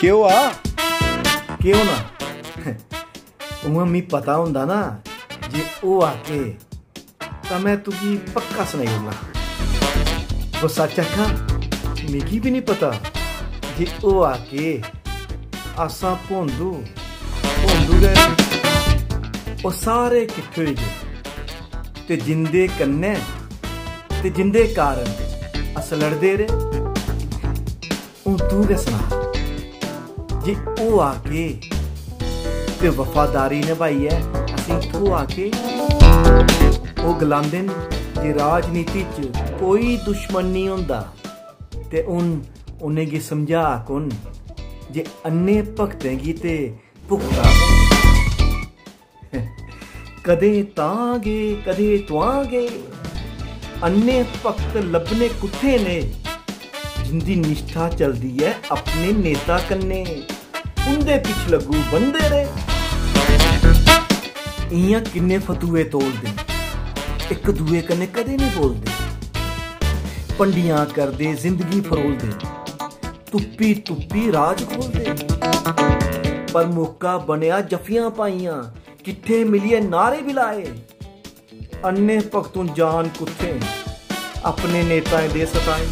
क्यों आ क्यों ना उमें मी पता होंदा ना जे ओ आके तो मैं तुकी पक्का सुनाईगा। वो सच आखा मिगी भी नहीं पता जे ओ आके आसा भोंदू गए ओ सारे किट्ठे होई गए ते जिंदे कन्ने ते जिंदे कारण अस लड़दे रहे। हूं तू गै सुना जे ओ आके ते वफादारी निभाई है असीं इत्थों आके ओ गलांदे न जे राजनीति च कोई दुश्मन नहीं होंदा ते उन्हें गी समझा कुन जे अन्ने भगतें गी ते भुगता कदे तां गे कदे तुआं गे अन्ने भगत लब्भने कुत्थे ने जिंदी निष्ठा चलदी है अपने नेता कन्ने उंदे पिछ लगू बंदे रे। इयां किन्ने फतूए तोलदे एक दुए कन्ने कदे नहीं बोलदे पंडियां करदे जिंदगी फरोलदे तुप्पी तुप्पी राज खोलदे पर मौका बनया जफियां पाइयां किट्ठे मिलिए नारे भी लाए। अन्ने भगतों जान कुत्थे अपने नेताएं दे सताए।